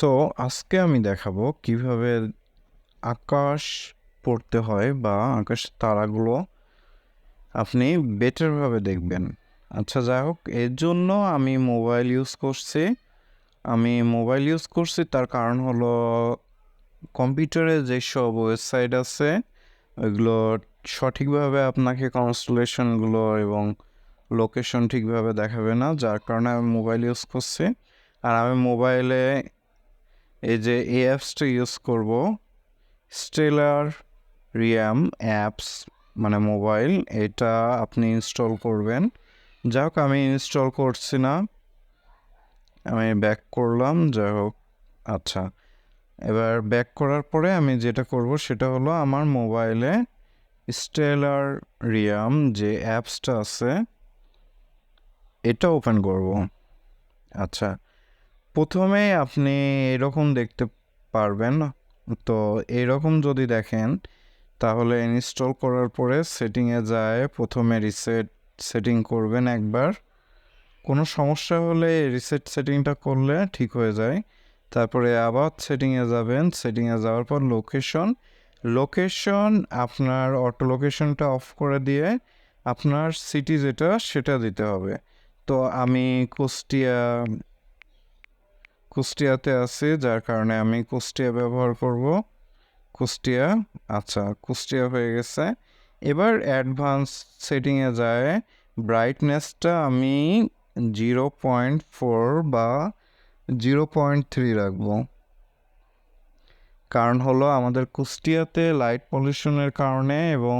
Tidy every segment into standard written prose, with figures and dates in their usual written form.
So আজকে আমি দেখাবো কিভাবে আকাশ পড়তে হয় বা আকাশের তারাগুলো আপনি বেটারভাবে দেখবেন। আচ্ছা, যাই হোক, এর জন্য আমি মোবাইল ইউজ করছি। তার কারণ হলো কম্পিউটারে যেসব ওয়েবসাইট আছে ওইগুলো সঠিকভাবে আপনাকে কনস্টেলেশনগুলো এবং লোকেশন ঠিকভাবে দেখাবে না, যার কারণে আমি মোবাইল ইউজ করছি। আর আমি মোবাইলে এই যে এই অ্যাপসটা ইউজ করব, স্টেলার রিয়াম অ্যাপস, মানে মোবাইল, এটা আপনি ইনস্টল করবেন। যাই হোক, আমি ইনস্টল করছি না, আমি ব্যাক করলাম। যাই হোক, আচ্ছা, এবার ব্যাক করার পরে আমি যেটা করব সেটা হলো আমার মোবাইলে স্টেলার রিয়াম যে অ্যাপসটা আছে এটা ওপেন করব। আচ্ছা, প্রথমে আপনি এরকম দেখতে পারবেন। তো এরকম যদি দেখেন তাহলে ইনস্টল করার পরে সেটিংয়ে যায় প্রথমে রিসেট সেটিং করবেন একবার। কোনো সমস্যা হলে রিসেট সেটিংটা করলে ঠিক হয়ে যায়। তারপরে আবার সেটিংয়ে যাবেন, সেটিংয়ে যাওয়ার পর লোকেশন আপনার অটো লোকেশনটা অফ করে দিয়ে আপনার সিটি যেটা সেটা দিতে হবে। তো আমি কুষ্টিয়াতে আছি, যার কারণে আমি কুষ্টিয়া ব্যবহার করব। কুষ্টিয়া, আচ্ছা, কুষ্টিয়া হয়ে গেছে। এবার অ্যাডভান্স সেটিংয়ে যায় ব্রাইটনেসটা আমি 0.4 বা 0.3 রাখবো। কারণ হলো আমাদের কুষ্টিয়াতে লাইট পলিউশনের কারণে এবং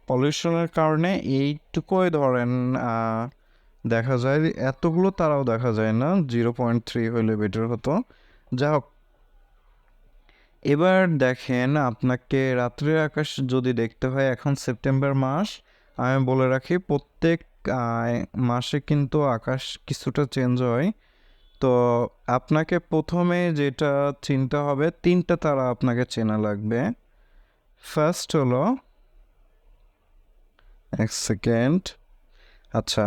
পলিউশনের কারণে এইটুকুই ধরেন দেখা যায়, এতগুলো তারাও দেখা যায় না, 0.3 হলে বেটার হতো। যা হোক, এবার দেখেন আপনাকে রাত্রের আকাশ যদি দেখতে হয়, এখন সেপ্টেম্বর মাস, আমি বলে রাখি প্রত্যেক মাসে কিন্তু আকাশ কিছুটা চেঞ্জ হয়। তো আপনাকে প্রথমে যেটা চিনতে হবে, তিনটা তারা আপনাকে চেনা লাগবে। ফার্স্ট হলো, এক সেকেন্ড, আচ্ছা,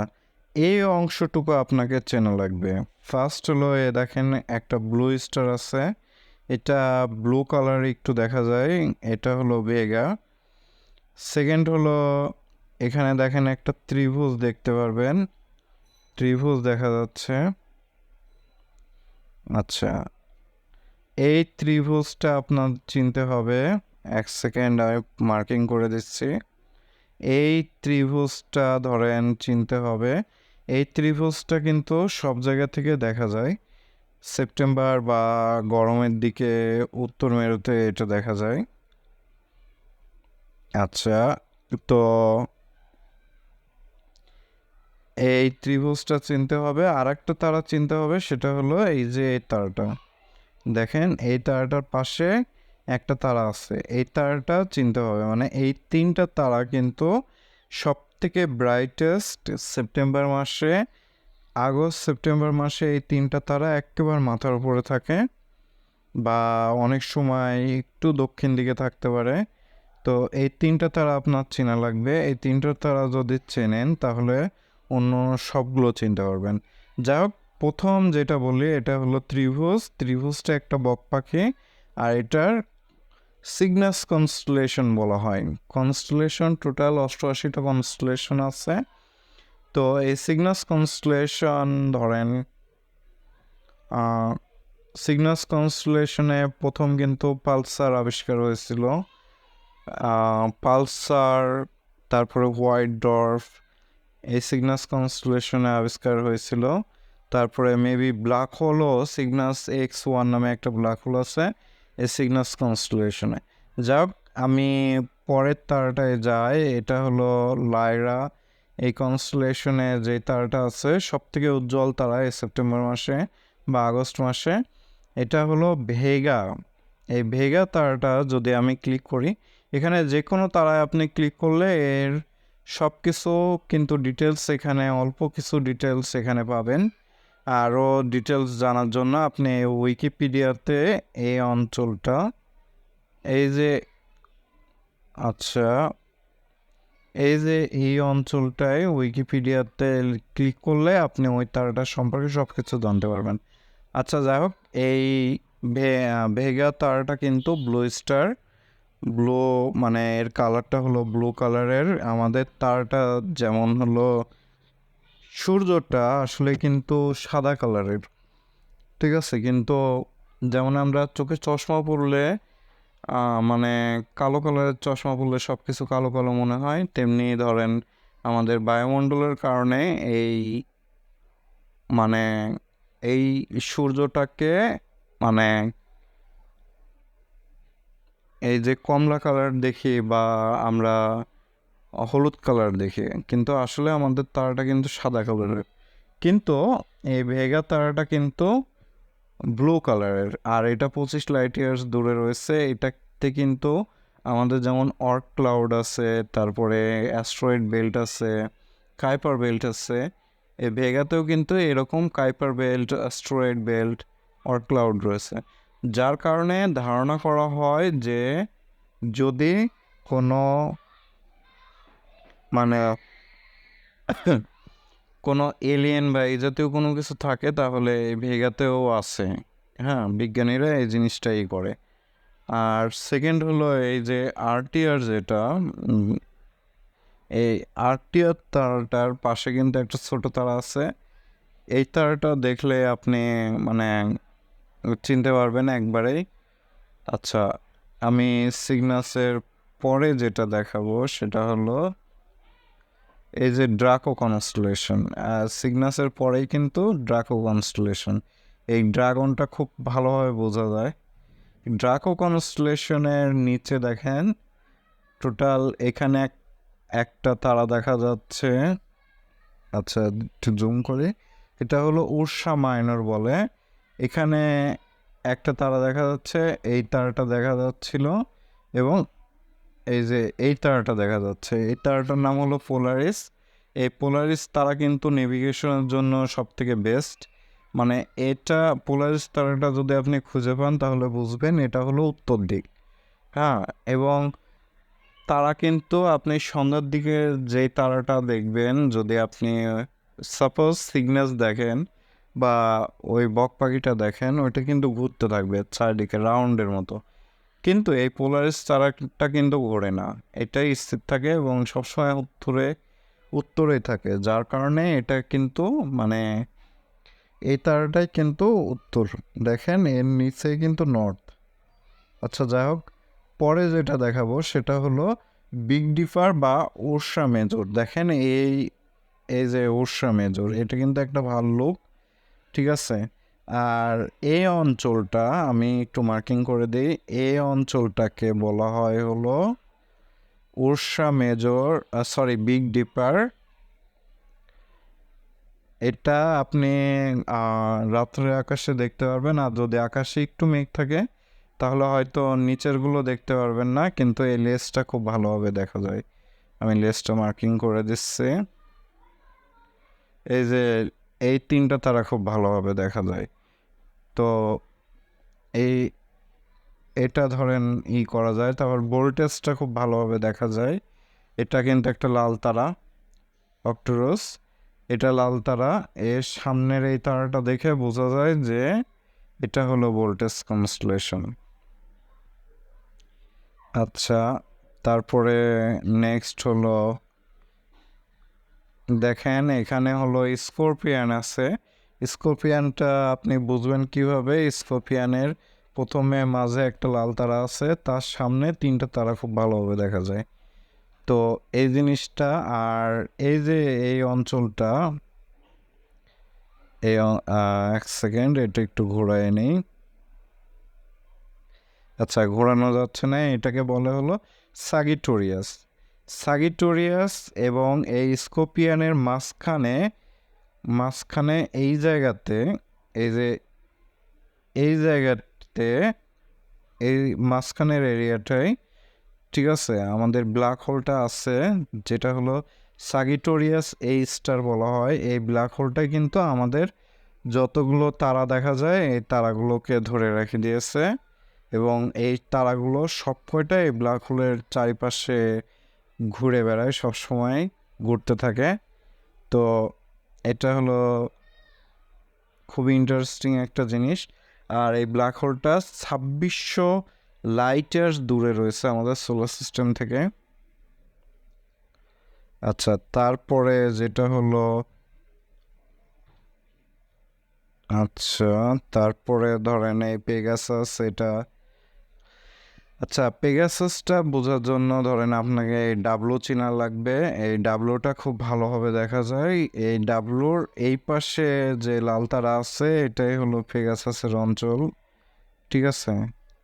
এই অংশটুকু আপনাকে চেনা লাগবে। ফার্স্ট হলো, এ দেখেন একটা ব্লু স্টার আছে, এটা ব্লু কালার একটু দেখা যায়, এটা হলো ভেগা। সেকেন্ড হলো, এখানে দেখেন একটা ত্রিভুজ দেখতে পারবেন, ত্রিভুজ দেখা যাচ্ছে। আচ্ছা, এই ত্রিভুজটা আপনার চিনতে হবে। এক সেকেন্ড, আমি মার্কিং করে দিচ্ছি। এই ত্রিভুজটা ধরেন চিনতে হবে। এই ত্রিভুজটা কিন্তু সব জায়গা থেকে দেখা যায়। সেপ্টেম্বর বা গরমের দিকে উত্তর মেরুতে এটা দেখা যায়। আচ্ছা, তো এই ত্রিভুজটা চিনতে হবে। আর একটা তারা চিনতে হবে, সেটা হলো এই যে এই তারাটা দেখেন, এই তারাটার পাশে একটা তারা আছে, এই তারাটা চিনতে হবে। মানে এই তিনটা তারা কিন্তু সব থেকে ব্রাইটেস্ট সেপ্টেম্বর মাসে, সেপ্টেম্বর মাসে এই তিনটা তারা একেবারে মাথার উপরে থাকে, বা অনেক সময় একটু দক্ষিণ দিকে থাকতে পারে। তো এই তিনটা তারা আপনার চেনা লাগবে। এই তিনটা তারা যদি চেনেন তাহলে অন্য সবগুলো চিনতে পারবেন। যাই হোক, প্রথম যেটা বলি এটা হলো ত্রিভুজটা একটা বক পাখি, আর এটার সিগনাস কনস্টেলেশন বলা হয়। কনস্টেলেশন টোটাল 88টা কনস্টেলেশন আছে। তো এই সিগনাস কনস্টেলেশন ধরেন, সিগনাস কনস্টেলেশনে প্রথম কিন্তু পালসার আবিষ্কার হয়েছিল। পালসার, তারপরে হোয়াইট ডর্ফ, এই সিগনাস কনস্টেলেশনে আবিষ্কার হয়েছিল। তারপরে মেবি ব্ল্যাক হোলও, সিগনাস X1 নামে একটা ব্ল্যাক হোল আছে এই সিগনাস কনস্টেলেশনে। যাক, আমি পরের তারাটায় যাই, এটা হলো লাইরা। এই কনস্টেলেশনে যে তারাটা আছে সব থেকে উজ্জ্বল তারা এই সেপ্টেম্বর মাসে বা আগস্ট মাসে, এটা হলো ভেগা। এই ভেগা তারাটা যদি আমি ক্লিক করি, এখানে যে কোনো তারায় আপনি ক্লিক করলে এর সব কিছু কিন্তু ডিটেলস, এখানে অল্প কিছু ডিটেলস এখানে পাবেন। আরও ডিটেলস জানার জন্য আপনি উইকিপিডিয়াতে এই অঞ্চলটা, এই যে, আচ্ছা, এই অঞ্চলটায় উইকিপিডিয়াতে ক্লিক করলে আপনি ওই তারাটার সম্পর্কে সব কিছু জানতে পারবেন। আচ্ছা যাই হোক, এই ভেগা তারাটা কিন্তু ব্লু স্টার, ব্লু মানে এর কালারটা হলো ব্লু কালারের। আমাদের তারাটা যেমন হলো সূর্যটা আসলে কিন্তু সাদা কালারের, ঠিক আছে? কিন্তু যেমন আমরা চোখে চশমা পরলে মানে কালো কালারের চশমা পরলে সব কিছু কালো কালো মনে হয়, তেমনি ধরেন আমাদের বায়ুমণ্ডলের কারণে এই মানে এই সূর্যটাকে মানে এই যে কমলা কালার দেখি বা আমরা হলুদ কালার দেখি, কিন্তু আসলে আমাদের তারাটা কিন্তু সাদা কালারের। কিন্তু এই ভেগা তারাটা কিন্তু ব্লু কালারের, আর এটা 25 লাইট ইয়ার্স দূরে রয়েছে। এটাতে কিন্তু আমাদের যেমন অর্ক ক্লাউড আছে, তারপরে অ্যাস্ট্রয়েড বেল্ট আছে, কাইপার বেল্ট আছে। এই ভেগাতেও কিন্তু এরকম Kuiper belt, asteroid belt, Oort cloud রয়েছে, যার কারণে ধারণা করা হয় যে যদি কোনো মানে কোনো এলিয়েন বা এই জাতীয় কোনো কিছু থাকে তাহলে এই ভেগাতেও আছে। হ্যাঁ, বিজ্ঞানীরা এই জিনিসটাই করে। আর সেকেন্ড হলো এই যে আরটিআর যেটা, এই আরটিআর তারাটার পাশে কিন্তু একটা ছোট তারা আছে। এই তারাটা দেখলে আপনি মানে চিনতে পারবেন একবারেই। আচ্ছা, আমি সিগনাসের পরে যেটা দেখাবো সেটা হলো এই যে ড্রাকো কনস্টেলেশন। সিগনাসের পরেই কিন্তু ড্রাকো কনস্টেলেশন, এই ড্রাগনটা খুব ভালোভাবে বোঝা যায়। ড্রাকো কনস্টেলেশনের নিচে দেখেন টোটাল এখানে একটা তারা দেখা যাচ্ছে। আচ্ছা একটু জুম করে, এটা হলো উর্সা মাইনর বলে। এখানে একটা তারা দেখা যাচ্ছে, এই তারাটা দেখা যাচ্ছিল, এবং এই যে এই তারাটা দেখা যাচ্ছে, এই তারাটার নাম হলো পোলারিস। এই পোলারিস তারা কিন্তু নেভিগেশনের জন্য সব থেকে বেস্ট। মানে এটা পোলারিস তারাটা যদি আপনি খুঁজে পান তাহলে বুঝবেন এটা হলো উত্তর দিক। হ্যাঁ, এবং তারা কিন্তু আপনি সন্ধ্যার দিকে যেই তারাটা দেখবেন, যদি আপনি সাপোজ সিগনাস দেখেন বা ওই বক পাখিটা দেখেন, ওইটা কিন্তু ঘুরতে থাকবে চারদিকে রাউন্ডের মতো। কিন্তু এই পোলারিস তারাটা কিন্তু ঘোরে না, এটাই স্থির থাকে এবং সবসময় উত্তরেই থাকে, যার কারণে এটা কিন্তু মানে এই তারাটাই কিন্তু উত্তর। দেখেন এর নিচে কিন্তু নর্থ। আচ্ছা যাই হোক, পরে যেটা দেখাবো সেটা হলো বিগ ডিপার বা উর্সা মেজর। দেখেন এই এই যে উর্সা মেজর, এটা কিন্তু একটা ভাল্লুক, ঠিক আছে? আর এই অঞ্চলটা আমি একটু মার্কিং করে দিই, এই অঞ্চলটাকে বলা হয় হলো উর্সা মেজর, সরি বিগ ডিপার। এটা আপনি রাত্রে আকাশে দেখতে পারবেন, আর যদি আকাশে একটু মেঘ থাকে তাহলে হয়তো নিচেরগুলো দেখতে পারবেন না, কিন্তু এই লেসটা খুব ভালোভাবে দেখা যায়। আমি লেসটা মার্কিং করে দিচ্ছি। এই যে এই তিনটা তারা খুব ভালোভাবে দেখা যায়। তো এই এটা ধরেন করা যায়। তারপর ভোল্টেজটা খুব ভালোভাবে দেখা যায়। এটা কিন্তু একটা লাল তারা, অক্টোরস। এটা লাল তারা, এর সামনের এই তারাটা দেখে বোঝা যায় যে এটা হলো ভোল্টেজ কনস্টেলেশন। আচ্ছা, তারপরে নেক্সট হলো দেখেন এখানে হলো স্করপিয়ান আছে। স্করপিয়ানটা আপনি বুঝবেন কিভাবে? স্করপিয়ানের প্রথমে মাঝে একটা লাল তারা আছে, তার সামনে তিনটা তারা খুব ভালোভাবে দেখা যায়। তো এই জিনিসটা, আর এই যে এই অঞ্চলটা, এই এক সেকেন্ড এটা একটু ঘোরায় নেই। আচ্ছা ঘোরানো যাচ্ছে না, এটাকে বলে হলো সাগিটোরিয়াস। সাগিটোরিয়াস এবং এই স্কোপিয়ানের মাঝখানে এই জায়গাতে, এই যে এই জায়গাতে, এই মাঝখানের এরিয়াটাই, ঠিক আছে, আমাদের ব্ল্যাক হোলটা আছে, যেটা হলো সাগিটোরিয়াস এই স্টার বলা হয়। এই ব্ল্যাক হোলটাই কিন্তু আমাদের যতগুলো তারা দেখা যায় এই তারাগুলোকে ধরে রেখে দিয়েছে, এবং এই তারাগুলো সব কয়টাই ব্ল্যাক হোলের চারিপাশে ঘুরে বেড়ায়, সব সময় ঘুরতে থাকে। তো এটা হলো খুবই ইন্টারেস্টিং একটা জিনিস। আর এই ব্ল্যাক হোলটা 2600 লাইট ইয়ার্স দূরে রয়েছে আমাদের সোলার সিস্টেম থেকে। আচ্ছা, তারপরে যেটা হলো, আচ্ছা তারপরে ধরেন এই পেগাসাস, এটা আচ্ছা পেগাসাসটা বোঝার জন্য ধরেন আপনাকে এই ডাবলু চেনা লাগবে। এই ডাবলুটা খুব ভালোভাবে দেখা যায়। এই ডাবলুর এই পাশে যে লাল তারা আছে এটাই হলো পেগাসাসের অঞ্চল, ঠিক আছে।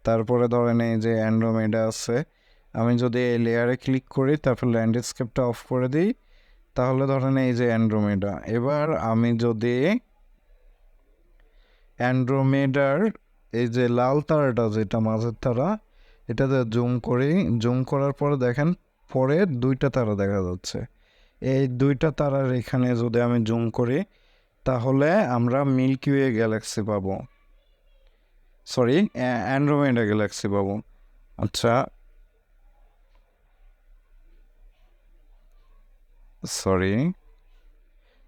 তারপরে ধরেন এই যে অ্যান্ড্রোমেডা আছে, আমি যদি এই লেয়ারে ক্লিক করি তারপর ল্যান্ডস্কেপটা অফ করে দিই, তাহলে ধরেন এই যে অ্যান্ড্রোমেডা। এবার আমি যদি অ্যান্ড্রোমেডার এই যে লাল তারাটা যেটা মাঝের তারা, এটাতে জুম করি, জুম করার পরে দেখেন পরে দুইটা তারা দেখা যাচ্ছে। এই দুইটা তারার এখানে যদি আমি জুম করি তাহলে আমরা মিল্কি ওয়ে গ্যালাক্সি পাবো, সরি অ্যান্ড্রোমেডা গ্যালাক্সি পাবো। আচ্ছা সরি,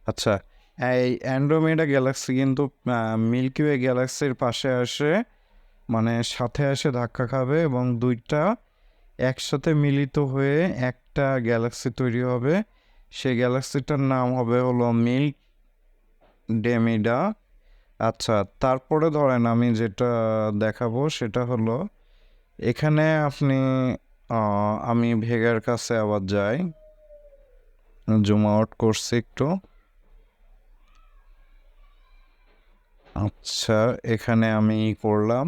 আচ্ছা এই অ্যান্ড্রোমেডা গ্যালাক্সি কিন্তু মিল্কি ওয়ে গ্যালাক্সির পাশে আসে, মানে সাথে এসে ধাক্কা খাবে এবং দুইটা একসাথে মিলিত হয়ে একটা গ্যালাক্সি তৈরি হবে। সেই গ্যালাক্সিটার নাম হবে হলো মিল্ক ডেমিডা। আচ্ছা, তারপরে ধরেন আমি যেটা দেখাবো সেটা হলো এখানে আপনি আমি ভেগার কাছে আবার যাই, জুম আউট করছি একটু। আচ্ছা, এখানে আমি করলাম,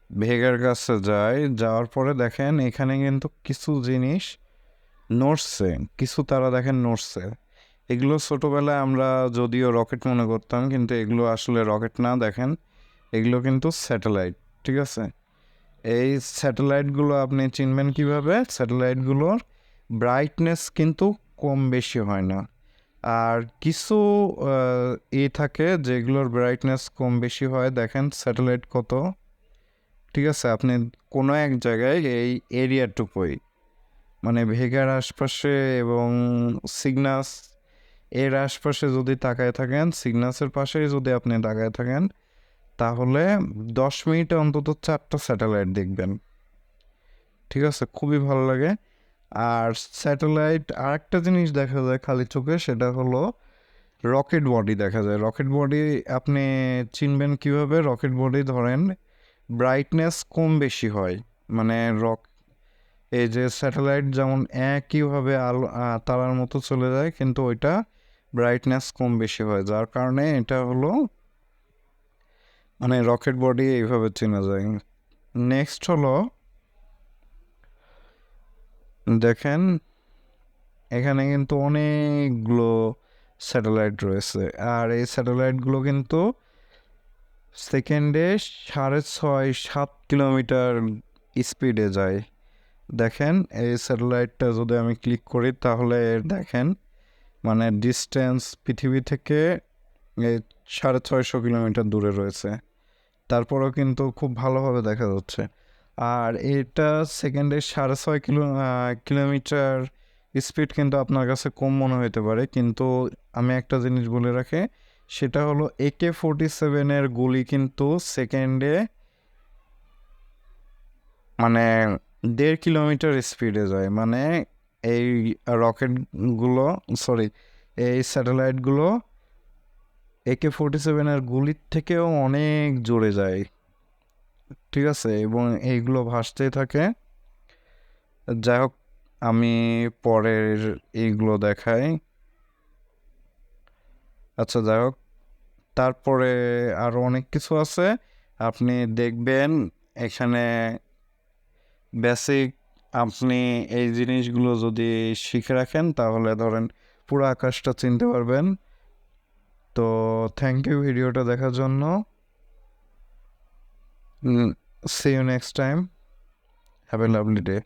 ভেগার কাছে যাই, যাওয়ার পরে দেখেন এখানে কিন্তু কিছু জিনিস নড়ছে, কিছু তারা দেখেন নড়ছে। এগুলো ছোটোবেলায় আমরা যদিও রকেট মনে করতাম, কিন্তু এগুলো আসলে রকেট না, দেখেন এগুলো কিন্তু স্যাটেলাইট, ঠিক আছে। এই স্যাটেলাইটগুলো আপনি চিনবেন কিভাবে? স্যাটেলাইটগুলোর ব্রাইটনেস কিন্তু কম বেশি হয় না, আর কিছু থাকে যেগুলোর ব্রাইটনেস কম বেশি হয়। দেখেন স্যাটেলাইট কত, ঠিক আছে। আপনি কোনো এক জায়গায় এই এরিয়াটুকুই, মানে ভেগার আশপাশে এবং সিগনাস এর আশপাশে যদি তাকায় থাকেন, সিগনাসের পাশেই যদি আপনি তাকায় থাকেন, তাহলে 10 মিনিটে অন্তত 4টা স্যাটেলাইট দেখবেন, ঠিক আছে। খুবই ভালো লাগে। আর স্যাটেলাইট আর একটা জিনিস দেখা যায় খালি চোখে, সেটা হলো রকেট বডি দেখা যায়। রকেট বডি আপনি চিনবেন কিভাবে? রকেট বডি ধরেন ব্রাইটনেস কম বেশি হয়, মানে এই যে স্যাটেলাইট যেমন একইভাবে আলো তারার মতো চলে যায়, কিন্তু ওইটা ব্রাইটনেস কম বেশি হয়, যার কারণে এটা হলো মানে রকেট বডি এইভাবে চেনা যায়। নেক্সট হলো দেখেন এখানে কিন্তু অনেকগুলো স্যাটেলাইট রয়েছে, আর এই স্যাটেলাইটগুলো কিন্তু সেকেন্ডে 6.5-7 কিলোমিটার স্পিডে যায়। দেখেন এই স্যাটেলাইটটা যদি আমি ক্লিক করি তাহলে দেখেন মানে ডিস্টেন্স পৃথিবী থেকে এই 650 কিলোমিটার দূরে রয়েছে, তারপরেও কিন্তু খুব ভালোভাবে দেখা যাচ্ছে। আর এটা সেকেন্ডে 6.5 কিলোমিটার স্পিড কিন্তু আপনার কাছে কম মনে হতে পারে, কিন্তু আমি একটা জিনিস বলে রাখি, সেটা হলো AK-47 গুলি কিন্তু সেকেন্ডে মানে 1.5 কিলোমিটার স্পিডে যায়। মানে এই রকেটগুলো, সরি এই স্যাটেলাইটগুলো AK-47 গুলির থেকেও অনেক জোরে যায়, ঠিক আছে, এবং এইগুলো ভাসতেই থাকে। যাই হোক, আমি পরের এইগুলো দেখাই। আচ্ছা যাই হোক, তারপরে আরও অনেক কিছু আছে, আপনি দেখবেন এখানে বেসিক আপনি এই জিনিসগুলো যদি শিখে রাখেন তাহলে ধরেন পুরো আকাশটা চিনতে পারবেন। তো থ্যাংক ইউ ভিডিওটা দেখার জন্য। See you next time. Have a lovely day.